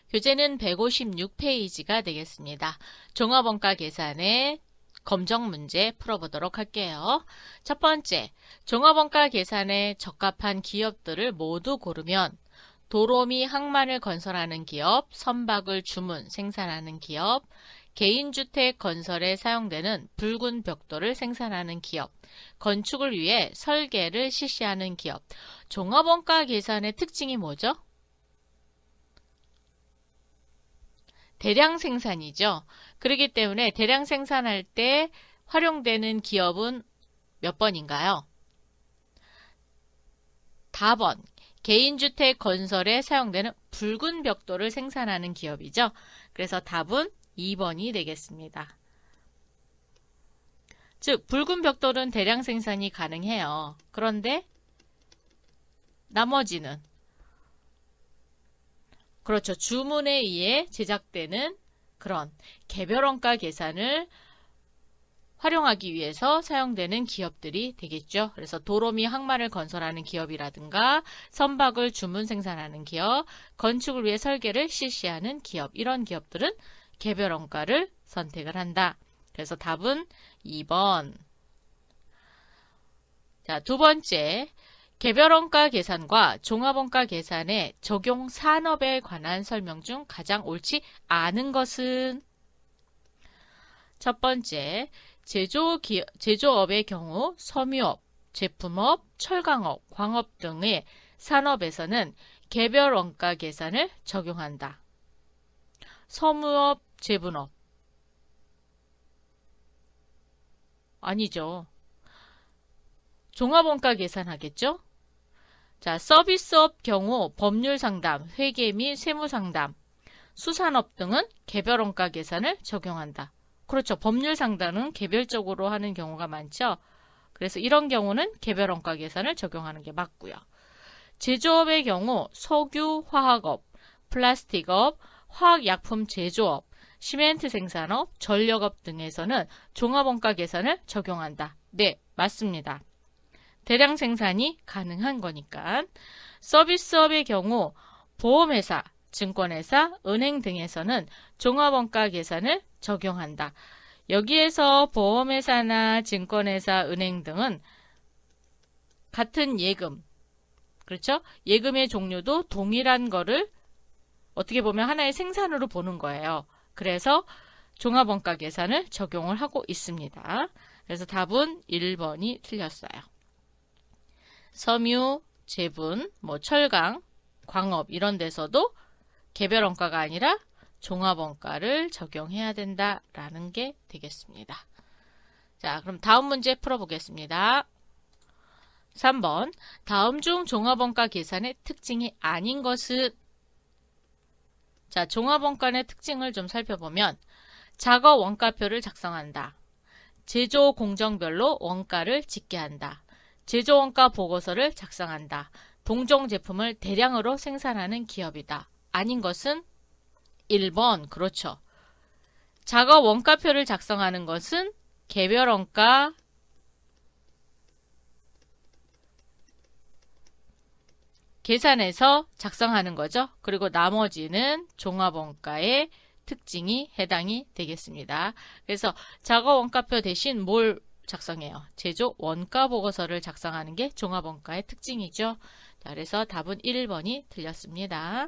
교재는 156페이지가 되겠습니다. 종합원가 계산의 검정 문제 풀어보도록 할게요. 첫 번째, 종합원가 계산에 적합한 기업들을 모두 고르면 도로미 항만을 건설하는 기업, 선박을 주문, 생산하는 기업, 개인주택 건설에 사용되는 붉은 벽돌을 생산하는 기업, 건축을 위해 설계를 실시하는 기업. 종합원가 계산의 특징이 뭐죠? 대량 생산이죠. 그렇기 때문에 대량 생산할 때 활용되는 기업은 몇 번인가요? 답번. 개인주택 건설에 사용되는 붉은 벽돌을 생산하는 기업이죠. 그래서 답은 2번이 되겠습니다. 즉, 붉은 벽돌은 대량 생산이 가능해요. 그런데 나머지는 그렇죠. 주문에 의해 제작되는 그런 개별원가 계산을 활용하기 위해서 사용되는 기업들이 되겠죠. 그래서 도로미 항만을 건설하는 기업이라든가 선박을 주문 생산하는 기업, 건축을 위해 설계를 실시하는 기업, 이런 기업들은 개별원가를 선택을 한다. 그래서 답은 2번. 자, 두 번째. 개별원가 계산과 종합원가 계산의 적용 산업에 관한 설명 중 가장 옳지 않은 것은? 첫 번째, 제조업의 경우 섬유업, 제품업, 철강업, 광업 등의 산업에서는 개별원가 계산을 적용한다. 섬유업, 제분업. 아니죠. 종합원가 계산하겠죠? 자, 서비스업 경우 법률 상담, 회계 및 세무 상담, 수산업 등은 개별원가 계산을 적용한다. 그렇죠. 법률 상담은 개별적으로 하는 경우가 많죠. 그래서 이런 경우는 개별원가 계산을 적용하는 게 맞고요. 제조업의 경우 석유, 화학업, 플라스틱업, 화학약품 제조업, 시멘트 생산업, 전력업 등에서는 종합원가 계산을 적용한다. 네, 맞습니다. 대량 생산이 가능한 거니까. 서비스업의 경우 보험회사, 증권회사, 은행 등에서는 종합원가 계산을 적용한다. 여기에서 보험회사나 증권회사, 은행 등은 같은 예금, 그렇죠? 예금의 종류도 동일한 거를 어떻게 보면 하나의 생산으로 보는 거예요. 그래서 종합원가 계산을 적용을 하고 있습니다. 그래서 답은 1번이 틀렸어요. 섬유, 제분, 철강, 광업 이런 데서도 개별원가가 아니라 종합원가를 적용해야 된다라는 게 되겠습니다. 자, 그럼 다음 문제 풀어보겠습니다. 3번. 다음 중 종합원가 계산의 특징이 아닌 것은? 자, 종합원가의 특징을 좀 살펴보면 작업 원가표를 작성한다. 제조 공정별로 원가를 집계 한다. 제조원가 보고서를 작성한다. 동종 제품을 대량으로 생산하는 기업이다. 아닌 것은? 1번. 그렇죠. 작업 원가표를 작성하는 것은 개별원가 계산해서 작성하는 거죠. 그리고 나머지는 종합원가의 특징이 해당이 되겠습니다. 그래서 작업 원가표 대신 뭘 작성해요? 제조 원가 보고서를 작성하는 게 종합원가의 특징이죠. 자, 그래서 답은 1번이 틀렸습니다.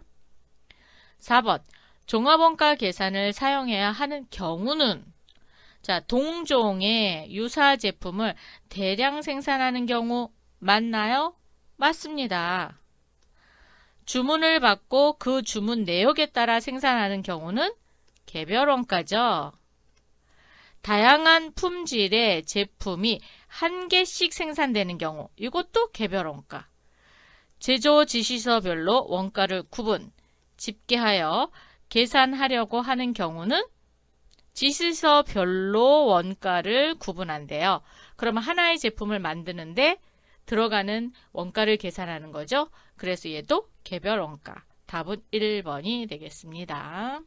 4번. 종합원가 계산을 사용해야 하는 경우는? 자, 동종의 유사 제품을 대량 생산하는 경우 맞나요? 맞습니다. 주문을 받고 그 주문 내역에 따라 생산하는 경우는 개별원가죠. 다양한 품질의 제품이 한 개씩 생산되는 경우, 이것도 개별원가. 제조 지시서별로 원가를 구분, 집계하여 계산하려고 하는 경우는 지시서별로 원가를 구분한대요. 그러면 하나의 제품을 만드는데 들어가는 원가를 계산하는 거죠. 그래서 얘도 개별원가. 답은 1번이 되겠습니다.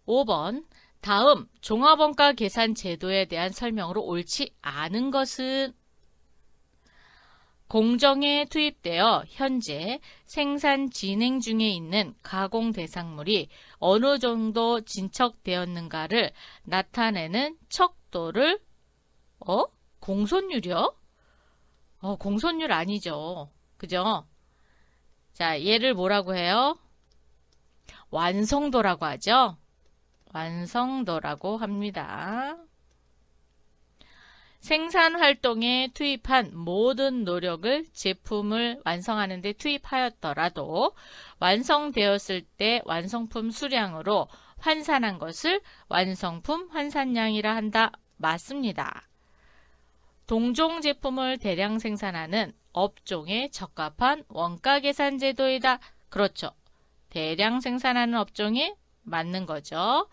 5번. 다음 종합원가 계산 제도에 대한 설명으로 옳지 않은 것은? 공정에 투입되어 현재 생산 진행 중에 있는 가공 대상물이 어느 정도 진척되었는가를 나타내는 척도를 공손율이요? 공손율 아니죠. 그죠? 자, 얘를 뭐라고 해요? 완성도라고 하죠. 완성도라고 합니다. 생산 활동에 투입한 모든 노력을 제품을 완성하는 데 투입하였더라도 완성되었을 때 완성품 수량으로 환산한 것을 완성품 환산량이라 한다. 맞습니다. 동종 제품을 대량 생산하는 업종에 적합한 원가 계산 제도이다. 그렇죠. 대량 생산하는 업종에 맞는 거죠.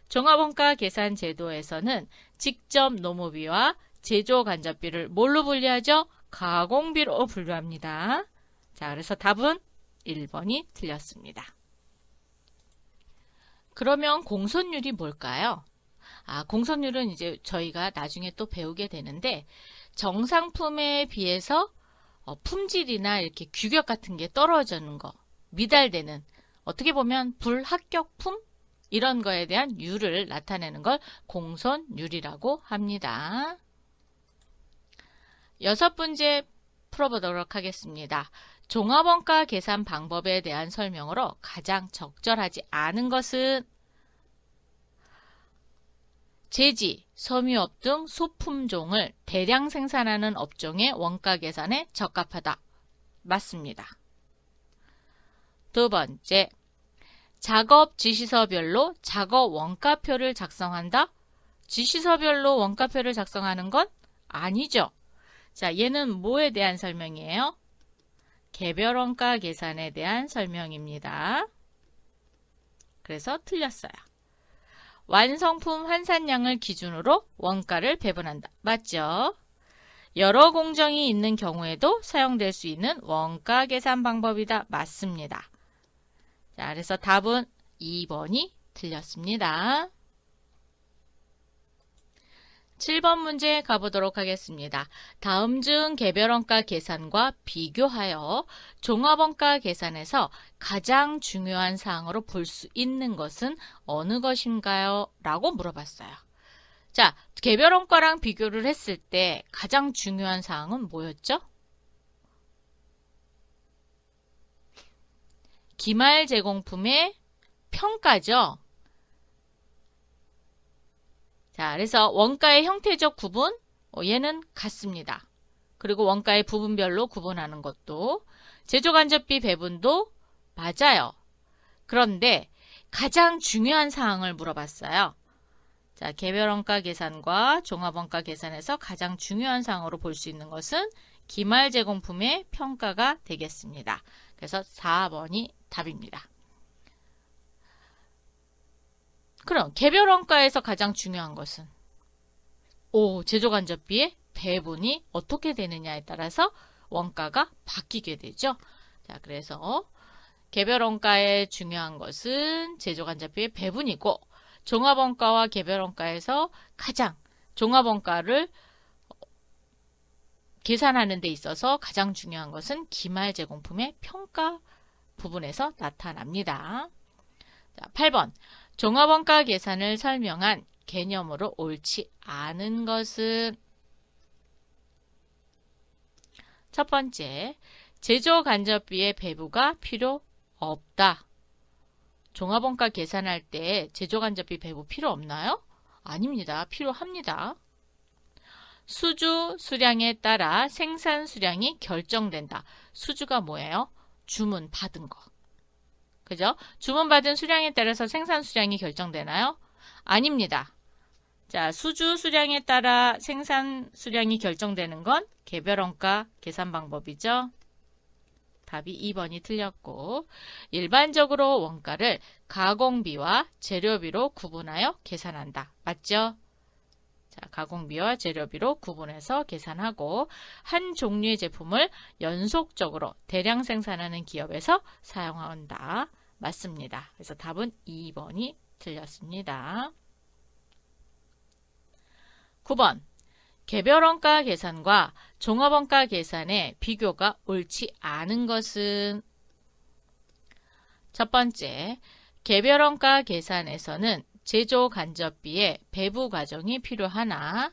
종합원가 계산 제도에서는 직접 노무비와 제조 간접비를 뭘로 분류하죠? 가공비로 분류합니다. 자, 그래서 답은 1번이 틀렸습니다. 그러면 공손율이 뭘까요? 공손율은 이제 저희가 나중에 또 배우게 되는데 정상품에 비해서 품질이나 이렇게 규격 같은 게 떨어지는 거, 미달되는 어떻게 보면 불합격품 이런 거에 대한 율을 나타내는 걸 공손율이라고 합니다. 6번째 풀어보도록 하겠습니다. 종합원가 계산 방법에 대한 설명으로 가장 적절하지 않은 것은 제지, 섬유업 등 소품종을 대량 생산하는 업종의 원가 계산에 적합하다. 맞습니다. 2번째, 작업 지시서별로 작업 원가표를 작성한다? 지시서별로 원가표를 작성하는 건 아니죠. 자, 얘는 뭐에 대한 설명이에요? 개별원가 계산에 대한 설명입니다. 그래서 틀렸어요. 완성품 환산량을 기준으로 원가를 배분한다. 맞죠? 여러 공정이 있는 경우에도 사용될 수 있는 원가 계산 방법이다. 맞습니다. 자, 그래서 답은 2번이 틀렸습니다. 7번 문제 가보도록 하겠습니다. 다음 중 개별원가 계산과 비교하여 종합원가 계산에서 가장 중요한 사항으로 볼 수 있는 것은 어느 것인가요? 라고 물어봤어요. 자, 개별원가랑 비교를 했을 때 가장 중요한 사항은 뭐였죠? 기말 제공품의 평가죠. 자, 그래서 원가의 형태적 구분, 얘는 같습니다. 그리고 원가의 부분별로 구분하는 것도, 제조간접비 배분도 맞아요. 그런데 가장 중요한 사항을 물어봤어요. 자, 개별원가 계산과 종합원가 계산에서 가장 중요한 사항으로 볼 수 있는 것은 기말 제공품의 평가가 되겠습니다. 그래서 4번이 답입니다. 그럼 개별원가에서 가장 중요한 것은 제조간접비의 배분이 어떻게 되느냐에 따라서 원가가 바뀌게 되죠. 자, 그래서 개별원가에 중요한 것은 제조간접비의 배분이고 종합원가와 개별원가에서 가장 종합원가를 계산하는 데 있어서 가장 중요한 것은 기말 제공품의 평가 부분에서 나타납니다. 자, 8번. 종합원가 계산을 설명한 개념으로 옳지 않은 것은 첫 번째, 제조간접비의 배부가 필요 없다. 종합원가 계산할 때 제조간접비 배부 필요 없나요? 아닙니다. 필요합니다. 수주 수량에 따라 생산 수량이 결정된다. 수주가 뭐예요? 주문 받은 거. 그죠? 주문받은 수량에 따라서 생산 수량이 결정되나요? 아닙니다. 자, 수주 수량에 따라 생산 수량이 결정되는 건 개별원가 계산 방법이죠. 답이 2번이 틀렸고, 일반적으로 원가를 가공비와 재료비로 구분하여 계산한다. 맞죠? 자, 가공비와 재료비로 구분해서 계산하고 한 종류의 제품을 연속적으로 대량 생산하는 기업에서 사용한다. 맞습니다. 그래서 답은 2번이 틀렸습니다. 9번. 개별원가 계산과 종합원가 계산의 비교가 옳지 않은 것은 첫 번째, 개별원가 계산에서는 제조 간접비의 배부 과정이 필요하나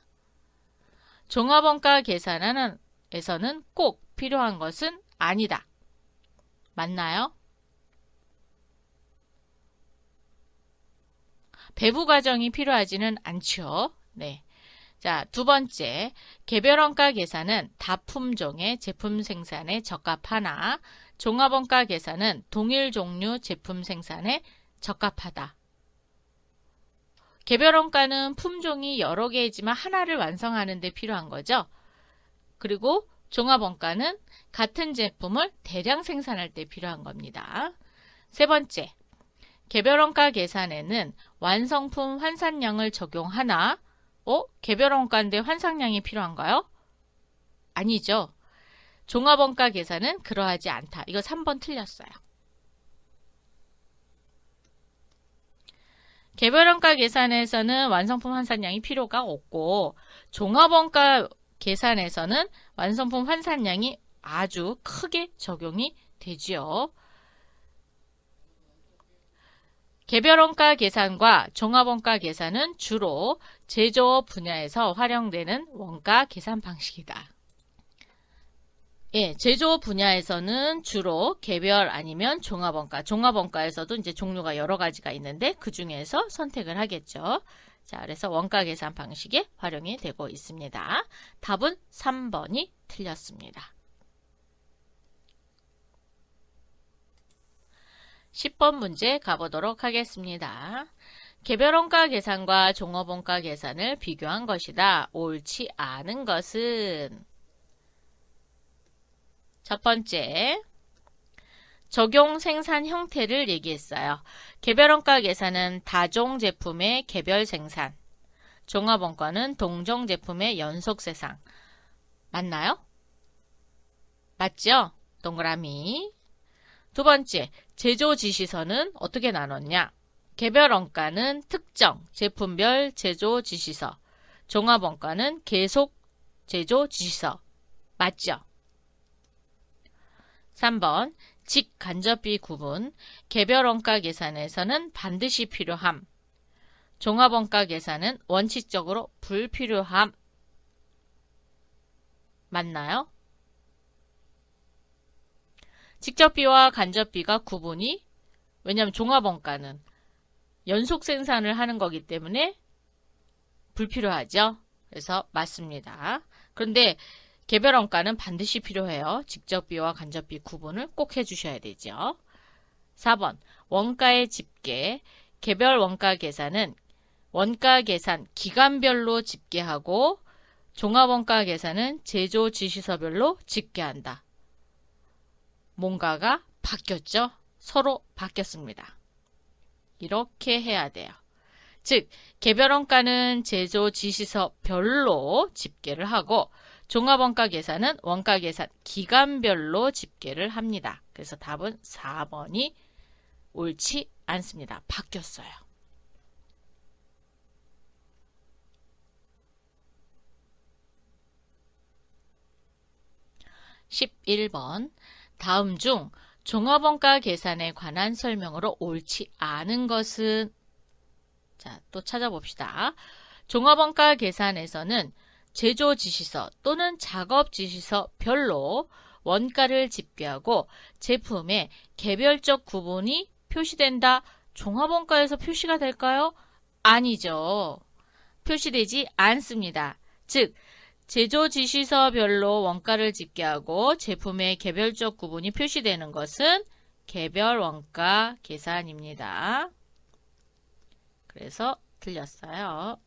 종합원가 계산에서는 꼭 필요한 것은 아니다. 맞나요? 배부 과정이 필요하지는 않죠. 네. 자, 두 번째, 개별원가 계산은 다품종의 제품 생산에 적합하나 종합원가 계산은 동일 종류 제품 생산에 적합하다. 개별원가는 품종이 여러 개이지만 하나를 완성하는 데 필요한 거죠. 그리고 종합원가는 같은 제품을 대량 생산할 때 필요한 겁니다. 세 번째, 개별원가 계산에는 완성품 환산량을 적용하나 개별원가인데 환산량이 필요한가요? 아니죠. 종합원가 계산은 그러하지 않다. 이거 3번 틀렸어요. 개별원가 계산에서는 완성품 환산량이 필요가 없고 종합원가 계산에서는 완성품 환산량이 아주 크게 적용이 되지요. 개별원가 계산과 종합원가 계산은 주로 제조업 분야에서 활용되는 원가 계산 방식이다. 예, 제조업 분야에서는 주로 개별 아니면 종합원가, 종합원가에서도 이제 종류가 여러 가지가 있는데 그 중에서 선택을 하겠죠. 자, 그래서 원가 계산 방식에 활용이 되고 있습니다. 답은 3번이 틀렸습니다. 10번 문제 가보도록 하겠습니다. 개별원가 계산과 종합원가 계산을 비교한 것이다. 옳지 않은 것은 첫 번째, 적용 생산 형태를 얘기했어요. 개별원가 계산은 다종 제품의 개별 생산, 종합원가는 동종 제품의 연속 생산. 맞나요? 맞죠? 동그라미. 두 번째, 제조 지시서는 어떻게 나눴냐? 개별원가는 특정 제품별 제조 지시서, 종합원가는 계속 제조 지시서. 맞죠? 3번, 직간접비 구분, 개별원가 계산에서는 반드시 필요함, 종합원가 계산은 원칙적으로 불필요함. 맞나요? 직접비와 간접비가 구분이, 왜냐하면 종합원가는 연속 생산을 하는 거기 때문에 불필요하죠. 그래서 맞습니다. 그런데 개별원가는 반드시 필요해요. 직접비와 간접비 구분을 꼭 해주셔야 되죠. 4번, 원가의 집계, 개별 원가 계산은 원가 계산 기간별로 집계하고 종합원가 계산은 제조 지시서별로 집계한다. 뭔가가 바뀌었죠? 서로 바뀌었습니다. 이렇게 해야 돼요. 즉, 개별원가는 제조 지시서별로 집계를 하고 종합원가 계산은 원가 계산 기간별로 집계를 합니다. 그래서 답은 4번이 옳지 않습니다. 바뀌었어요. 11번, 다음 중 종합원가 계산에 관한 설명으로 옳지 않은 것은? 자, 또 찾아봅시다. 종합원가 계산에서는 제조 지시서 또는 작업 지시서별로 원가를 집계하고 제품의 개별적 구분이 표시된다. 종합원가에서 표시가 될까요? 아니죠. 표시되지 않습니다. 즉, 제조 지시서별로 원가를 집계하고 제품의 개별적 구분이 표시되는 것은 개별 원가 계산입니다. 그래서 틀렸어요.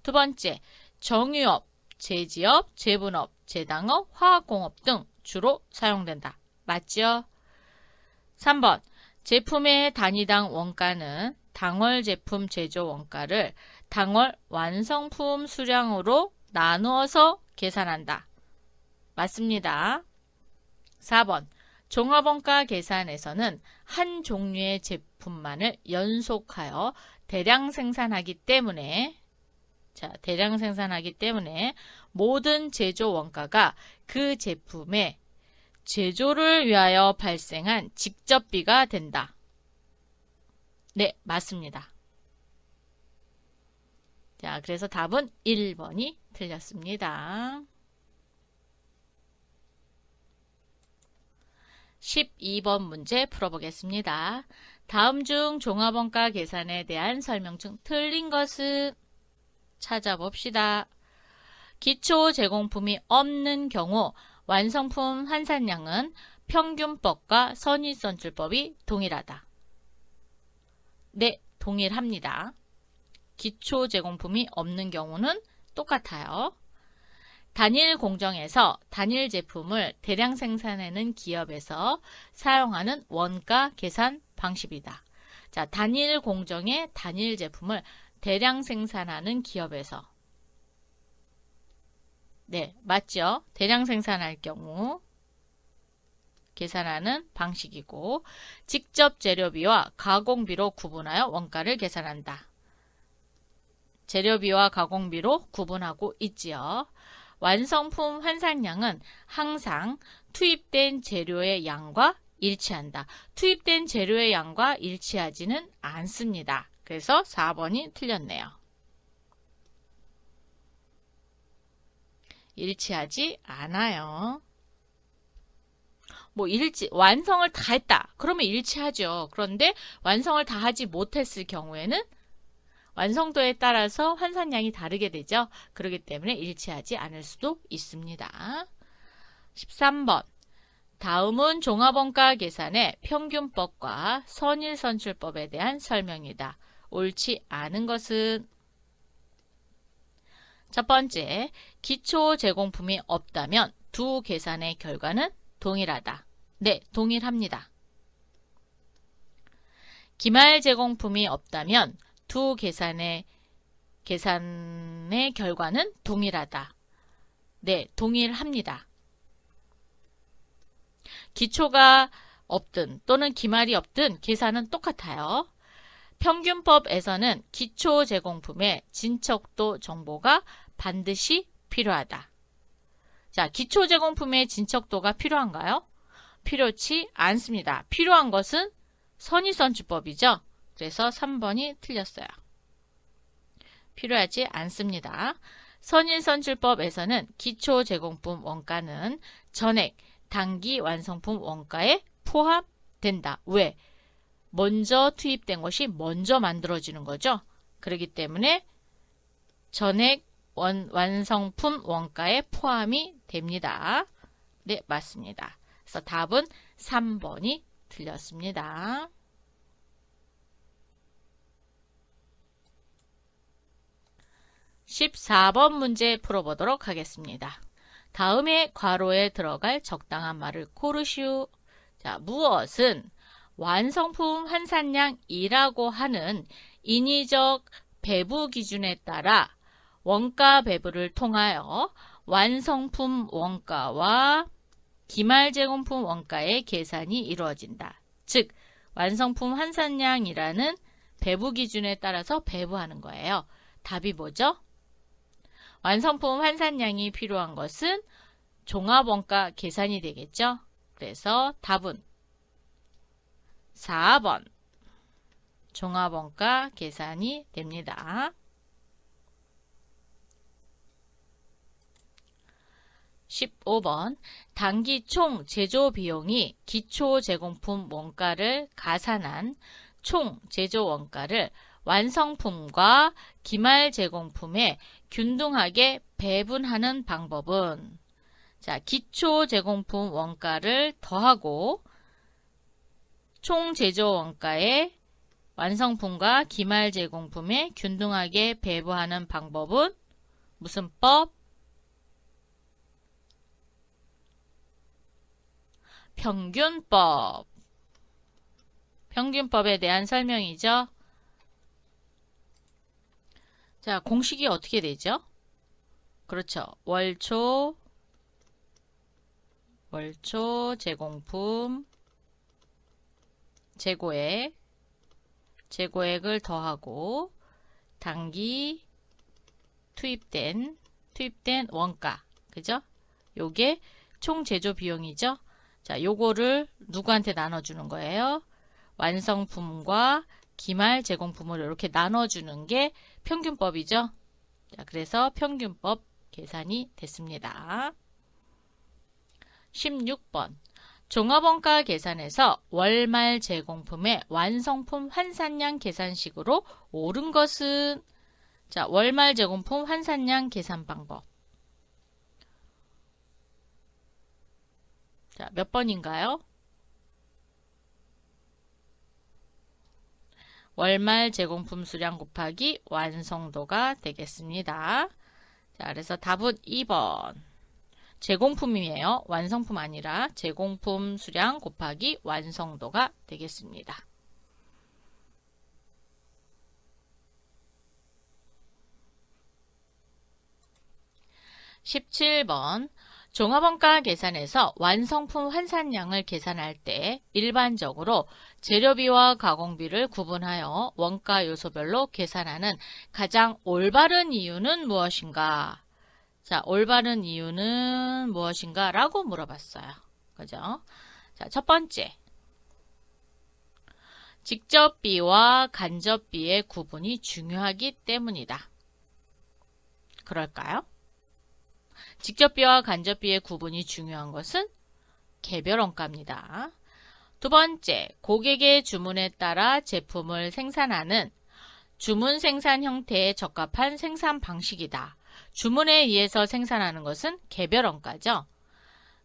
두 번째, 정유업, 제지업, 제분업, 제당업, 화학공업 등 주로 사용된다. 맞죠? 3번, 제품의 단위당 원가는 당월 제품 제조 원가를 당월 완성품 수량으로 나누어서 계산한다. 맞습니다. 4번, 종합원가 계산에서는 한 종류의 제품만을 연속하여 대량 생산하기 때문에 자, 대량 생산하기 때문에 모든 제조 원가가 그 제품의 제조를 위하여 발생한 직접비가 된다. 네, 맞습니다. 자, 그래서 답은 1번이 틀렸습니다. 12번 문제 풀어보겠습니다. 다음 중 종합원가 계산에 대한 설명 중 틀린 것은 찾아봅시다. 기초 제공품이 없는 경우 완성품 환산량은 평균법과 선의선출법이 동일하다. 네, 동일합니다. 기초 제공품이 없는 경우는 똑같아요. 단일 공정에서 단일 제품을 대량 생산하는 기업에서 사용하는 원가 계산 방식이다. 자, 단일 공정의 단일 제품을 대량 생산하는 기업에서. 네, 맞죠? 대량 생산할 경우 계산하는 방식이고, 직접 재료비와 가공비로 구분하여 원가를 계산한다. 재료비와 가공비로 구분하고 있지요. 완성품 환산량은 항상 투입된 재료의 양과 일치한다. 투입된 재료의 양과 일치하지는 않습니다. 그래서 4번이 틀렸네요. 일치하지 않아요. 완성을 다 했다. 그러면 일치하죠. 그런데 완성을 다 하지 못했을 경우에는 완성도에 따라서 환산량이 다르게 되죠. 그렇기 때문에 일치하지 않을 수도 있습니다. 13번. 다음은 종합원가 계산의 평균법과 선일선출법에 대한 설명이다. 옳지 않은 것은 첫 번째, 기초 제공품이 없다면 두 계산의 결과는 동일하다. 네, 동일합니다. 기말 제공품이 없다면 두 계산의 결과는 동일하다. 네, 동일합니다. 기초가 없든 또는 기말이 없든 계산은 똑같아요. 평균법에서는 기초 제공품의 진척도 정보가 반드시 필요하다. 자, 기초 제공품의 진척도가 필요한가요? 필요치 않습니다. 필요한 것은 선의선출법이죠. 그래서 3번이 틀렸어요. 필요하지 않습니다. 선의선출법에서는 기초 제공품 원가는 전액 단기 완성품 원가에 포함된다. 왜? 먼저 투입된 것이 먼저 만들어지는 거죠. 그렇기 때문에 전액 완성품 원가에 포함이 됩니다. 네, 맞습니다. 그래서 답은 3번이 틀렸습니다. 14번 문제 풀어보도록 하겠습니다. 다음에 괄호에 들어갈 적당한 말을 고르시오. 자, 무엇은 완성품 환산량이라고 하는 인위적 배부 기준에 따라 원가 배부를 통하여 완성품 원가와 기말 제공품 원가의 계산이 이루어진다. 즉, 완성품 환산량이라는 배부 기준에 따라서 배부하는 거예요. 답이 뭐죠? 완성품 환산량이 필요한 것은 종합원가 계산이 되겠죠? 그래서 답은 4번 종합원가 계산이 됩니다. 15번 단기 총 제조 비용이 기초 제공품 원가를 가산한 총 제조 원가를 완성품과 기말 제공품에 균등하게 배분하는 방법은, 자, 기초 제공품 원가를 더하고 총 제조 원가에 완성품과 기말 제공품에 균등하게 배분하는 방법은 무슨 법? 평균법. 평균법에 대한 설명이죠. 자, 공식이 어떻게 되죠? 그렇죠. 월초 제공품 재고액을 더하고 단기 투입된 원가. 그죠? 요게 총 제조 비용이죠? 자, 요거를 누구한테 나눠주는 거예요? 완성품과 기말 제공품을 이렇게 나눠주는 게 평균법이죠? 자, 그래서 평균법 계산이 됐습니다. 16번. 종합원가 계산에서 월말 제공품의 완성품 환산량 계산식으로 옳은 것은? 자, 월말 제공품 환산량 계산 방법. 자, 몇 번인가요? 월말 제공품 수량 곱하기 완성도가 되겠습니다. 자, 그래서 답은 2번. 제공품이에요. 완성품 아니라 제공품 수량 곱하기 완성도가 되겠습니다. 17번. 종합원가 계산에서 완성품 환산량을 계산할 때 일반적으로 재료비와 가공비를 구분하여 원가 요소별로 계산하는 가장 올바른 이유는 무엇인가? 자, 올바른 이유는 무엇인가? 라고 물어봤어요. 그죠? 자, 첫 번째. 직접비와 간접비의 구분이 중요하기 때문이다. 그럴까요? 직접비와 간접비의 구분이 중요한 것은 개별 원가입니다. 두 번째, 고객의 주문에 따라 제품을 생산하는 주문 생산 형태에 적합한 생산 방식이다. 주문에 의해서 생산하는 것은 개별 원가죠.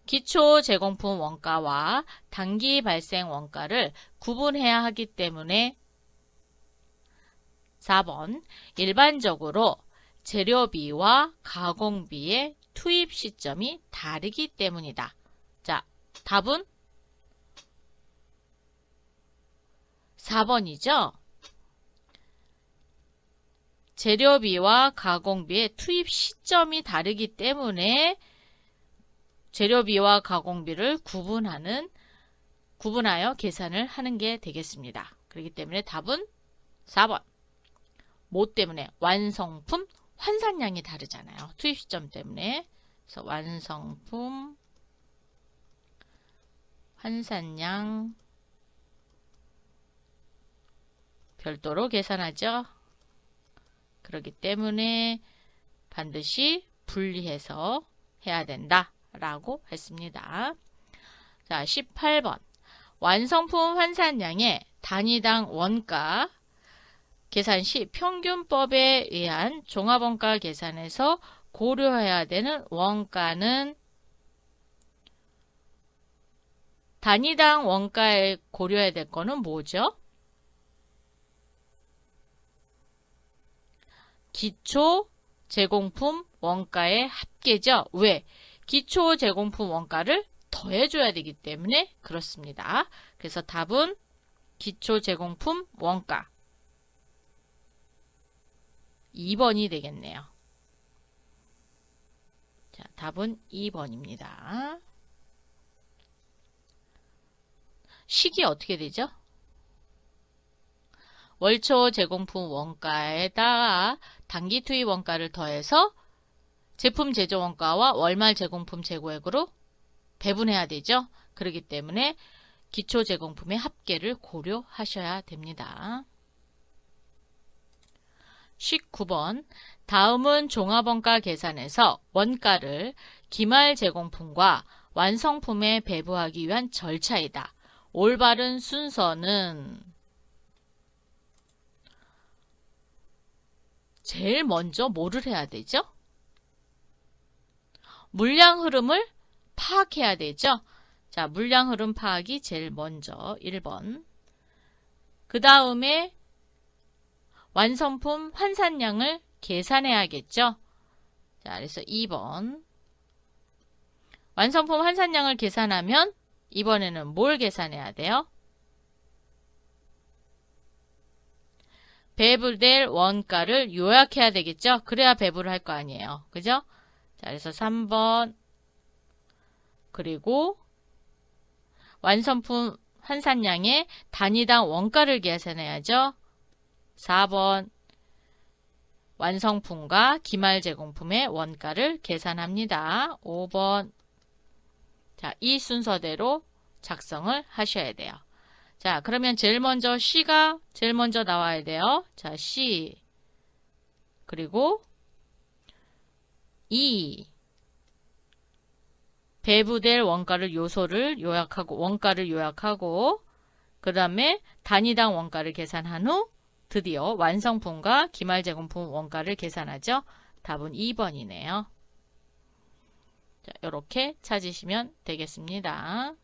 기초 제공품 원가와 단기 발생 원가를 구분해야 하기 때문에 4번, 일반적으로 재료비와 가공비의 투입 시점이 다르기 때문이다. 자, 답은 4번이죠. 재료비와 가공비의 투입 시점이 다르기 때문에 재료비와 가공비를 구분하여 계산을 하는 게 되겠습니다. 그렇기 때문에 답은 4번. 뭐 때문에? 완성품 환산량이 다르잖아요. 투입 시점 때문에. 그래서 완성품 환산량 별도로 계산하죠. 그렇기 때문에 반드시 분리해서 해야 된다 라고 했습니다. 자, 18번. 완성품 환산량의 단위당 원가 계산 시 평균법에 의한 종합원가 계산에서 고려해야 되는 원가는 단위당 원가에 고려해야 될 거는 뭐죠? 기초 제공품 원가의 합계죠. 왜? 기초 제공품 원가를 더해줘야 되기 때문에 그렇습니다. 그래서 답은 기초 제공품 원가 2번이 되겠네요. 자, 답은 2번입니다. 식이 어떻게 되죠? 월초 제공품 원가에다가 단기 투입 원가를 더해서 제품 제조 원가와 월말 제공품 재고액으로 배분해야 되죠. 그렇기 때문에 기초 제공품의 합계를 고려하셔야 됩니다. 19번. 다음은 종합원가 계산에서 원가를 기말 제공품과 완성품에 배부하기 위한 절차이다. 올바른 순서는 제일 먼저 뭐를 해야 되죠? 물량 흐름을 파악해야 되죠. 자, 물량 흐름 파악이 제일 먼저 1번. 그 다음에 완성품 환산량을 계산해야겠죠. 자, 그래서 2번. 완성품 환산량을 계산하면 이번에는 뭘 계산해야 돼요? 배분될 원가를 요약해야 되겠죠. 그래야 배분을 할 거 아니에요. 그죠? 자, 그래서 3번. 그리고 완성품 환산량의 단위당 원가를 계산해야죠. 4번. 완성품과 기말제공품의 원가를 계산합니다. 5번. 자, 이 순서대로 작성을 하셔야 돼요. 자, 그러면 제일 먼저 C가 제일 먼저 나와야 돼요. 자, C. 그리고 E. 배부될 원가를 요소를 요약하고, 원가를 요약하고, 그 다음에 단위당 원가를 계산한 후 드디어 완성품과 기말제공품 원가를 계산하죠. 답은 2번이네요. 자, 이렇게 찾으시면 되겠습니다.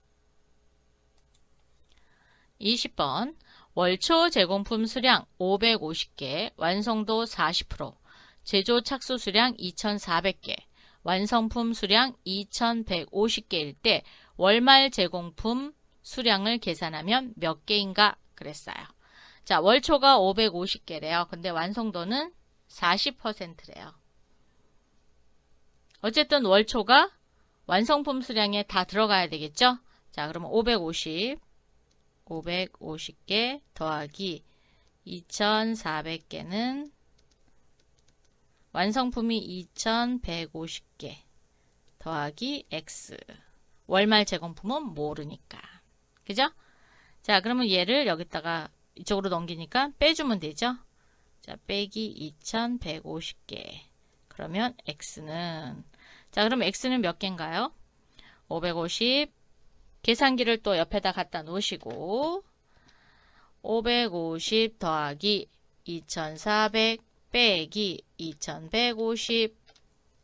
20번 월초 제공품 수량 550개, 완성도 40%, 제조 착수 수량 2,400개, 완성품 수량 2,150개일 때 월말 제공품 수량을 계산하면 몇 개인가 그랬어요. 자, 월초가 550개래요. 근데 완성도는 40%래요. 어쨌든 월초가 완성품 수량에 다 들어가야 되겠죠? 자, 그러면 550개 더하기 2,400개는 완성품이 2,150개 더하기 X. 월말 제공품은 모르니까. 그죠? 자, 그러면 얘를 여기다가 이쪽으로 넘기니까 빼주면 되죠? 자, 빼기 2,150개. 그러면 X는, 자, 그럼 X는 몇 개인가요? 550. 계산기를 또 옆에다 갖다 놓으시고, 550 더하기 2,400 빼기 2,150.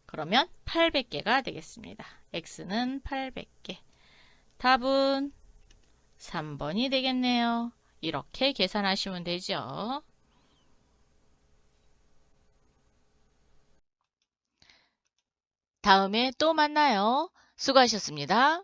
그러면 800개가 되겠습니다. X는 800개. 답은 3번이 되겠네요. 이렇게 계산하시면 되죠. 다음에 또 만나요. 수고하셨습니다.